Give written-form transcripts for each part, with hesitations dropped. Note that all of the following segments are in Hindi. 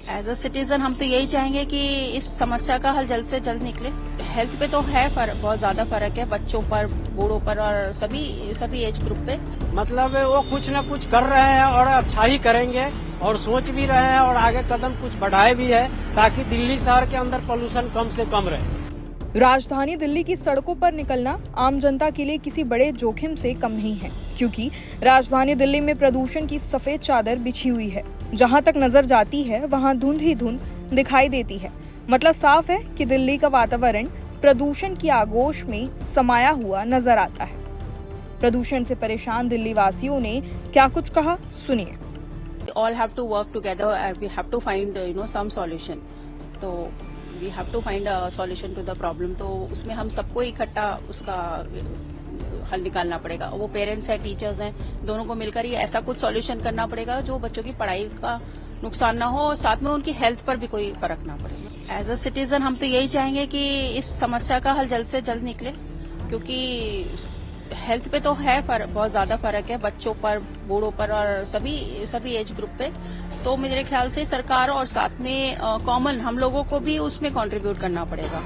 एज अ सिटीजन हम तो यही चाहेंगे कि इस समस्या का हल जल्द से जल्द निकले। हेल्थ पे तो है बहुत ज्यादा फर्क है, बच्चों पर, बूढ़ों पर और सभी एज ग्रुप पे। मतलब वो कुछ न कुछ कर रहे हैं और अच्छा ही करेंगे और सोच भी रहे हैं और आगे कदम कुछ बढ़ाए भी है ताकि दिल्ली शहर के अंदर पोल्यूशन कम से कम रहे। राजधानी दिल्ली की सड़कों पर निकलना आम जनता के लिए किसी बड़े जोखिम से कम नहीं है, क्योंकि राजधानी दिल्ली में प्रदूषण की सफेद चादर बिछी हुई है। जहां तक नजर जाती है वहां धुंध ही धुंध दिखाई देती है। मतलब साफ है कि दिल्ली का वातावरण प्रदूषण की आगोश में समाया हुआ नजर आता है। प्रदूषण से परेशान दिल्ली वासियों ने क्या कुछ कहा, सुनिए। All have to work together and we have to find some solution. तो we have to find a solution to the problem. तो उसमें हम सबको इकट्ठा उसका हल निकालना पड़ेगा। वो पेरेंट्स हैं, टीचर्स हैं, दोनों को मिलकर ही ऐसा कुछ सॉल्यूशन करना पड़ेगा जो बच्चों की पढ़ाई का नुकसान ना हो और साथ में उनकी हेल्थ पर भी कोई फर्क ना पड़े। एज अ सिटीजन हम तो यही चाहेंगे कि इस समस्या का हल जल्द से जल्द निकले, क्योंकि हेल्थ पे तो है बहुत ज्यादा फर्क है, बच्चों पर, बूढ़ों पर और सभी एज ग्रुप पे। तो मेरे ख्याल से सरकार और साथ में कॉमन हम लोगों को भी उसमें कंट्रीब्यूट करना पड़ेगा।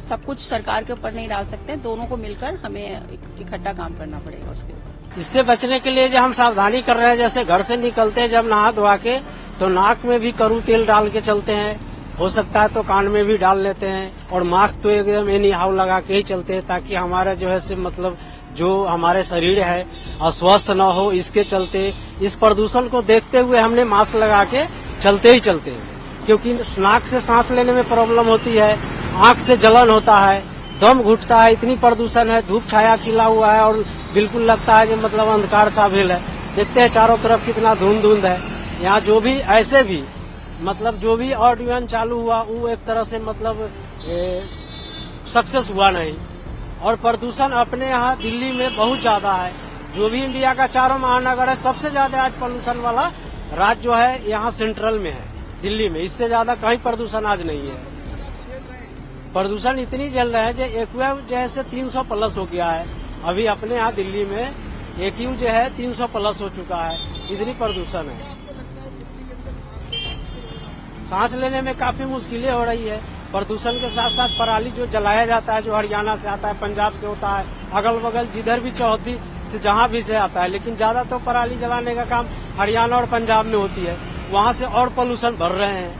सब कुछ सरकार के ऊपर नहीं डाल सकते, दोनों को मिलकर हमें इकट्ठा काम करना पड़ेगा उसके ऊपर। इससे बचने के लिए जो हम सावधानी कर रहे हैं, जैसे घर से निकलते हैं जब नहा धोवा के तो नाक में भी करू तेल डाल के चलते हैं, हो सकता है तो कान में भी डाल लेते हैं और मास्क तो एकदम एनी हाउ लगा के ही चलते हैं ताकि हमारा जो है मतलब जो हमारे शरीर है अस्वस्थ न हो। इसके चलते इस प्रदूषण को देखते हुए हमने मास्क लगा के चलते ही चलते हैं, क्योंकि नाक से सांस लेने में प्रॉब्लम होती है, आंख से जलन होता है, दम घुटता है, इतनी प्रदूषण है, धूप छाया खिला हुआ है और बिल्कुल लगता है जो मतलब अंधकार छाबिल है। देखते हैं चारों तरफ कितना धुंध है। यहाँ जो भी ऐसे भी मतलब जो भी ऑडियन चालू हुआ वो एक तरह से मतलब सक्सेस हुआ नहीं। और प्रदूषण अपने यहाँ दिल्ली में बहुत ज्यादा है। जो भी इंडिया का चारों महानगर है, सबसे ज्यादा आज पोल्यूशन वाला राज्य जो है यहाँ सेंट्रल में है, दिल्ली में। इससे ज्यादा कहीं प्रदूषण आज नहीं है। प्रदूषण इतनी जल रहा है जो एक्यू जैसे 300 प्लस हो गया है। अभी अपने यहाँ दिल्ली में एक्यू जो है 300 प्लस हो चुका है, इतनी प्रदूषण है। सांस लेने में काफी मुश्किलें हो रही है। प्रदूषण के साथ साथ पराली जो जलाया जाता है, जो हरियाणा से आता है, पंजाब से होता है, अगल बगल जिधर भी चौहद्दी से जहां भी से आता है, लेकिन ज्यादा तो पराली जलाने का काम हरियाणा और पंजाब में होती है। वहां से और पोल्यूशन भर रहे हैं।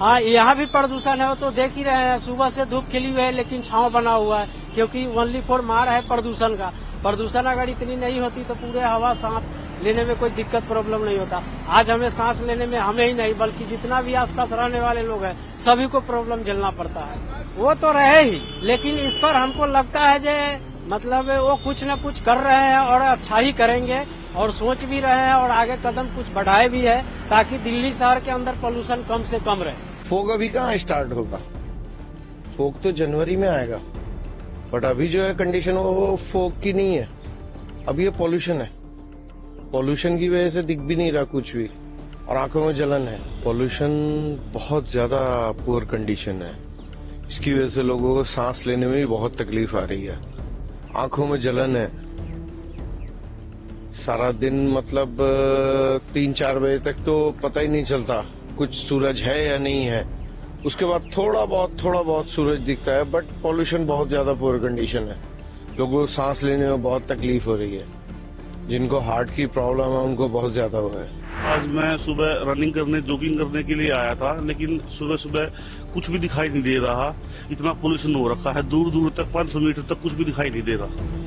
हाँ, यहाँ भी प्रदूषण है, तो देख ही रहे हैं। सुबह से धूप खिली हुई है लेकिन छांव बना हुआ है, क्योंकि ओनली फॉर मार है प्रदूषण का। प्रदूषण अगर इतनी नहीं होती तो पूरे हवा सांस लेने में कोई दिक्कत प्रॉब्लम नहीं होता। आज हमें सांस लेने में हमें ही नहीं बल्कि जितना भी आसपास रहने वाले लोग हैं सभी को प्रॉब्लम झेलना पड़ता है। वो तो रहे ही, लेकिन इस पर हमको लगता है जो मतलब वो कुछ न कुछ कर रहे हैं और अच्छा ही करेंगे और सोच भी रहे हैं और आगे कदम कुछ बढ़ाए भी है ताकि दिल्ली शहर के अंदर पोल्यूशन कम से कम रहे। फोग अभी कहाँ स्टार्ट होगा? फोग तो जनवरी में आएगा, बट अभी जो है कंडीशन वो फोग की नहीं है, अभी ये पॉल्यूशन है। पॉल्यूशन की वजह से दिख भी नहीं रहा कुछ भी और आंखों में जलन है। पॉल्यूशन बहुत ज्यादा पुअर कंडीशन है, इसकी वजह से लोगों को सांस लेने में भी बहुत तकलीफ आ रही है, आंखों में जलन है। सारा दिन मतलब 3-4 बजे तक तो पता ही नहीं चलता कुछ सूरज है या नहीं है। उसके बाद थोड़ा बहुत सूरज दिखता है, बट पॉल्यूशन बहुत ज्यादा पुअर कंडीशन है। लोगों को सांस लेने में बहुत तकलीफ हो रही है। जिनको हार्ट की प्रॉब्लम है उनको बहुत ज्यादा हुआ है। आज मैं सुबह रनिंग करने, जॉगिंग करने के लिए आया था, लेकिन सुबह सुबह कुछ भी दिखाई नहीं दे रहा। इतना पोल्यूशन हो रखा है, दूर दूर तक 500 मीटर तक कुछ भी दिखाई नहीं दे रहा।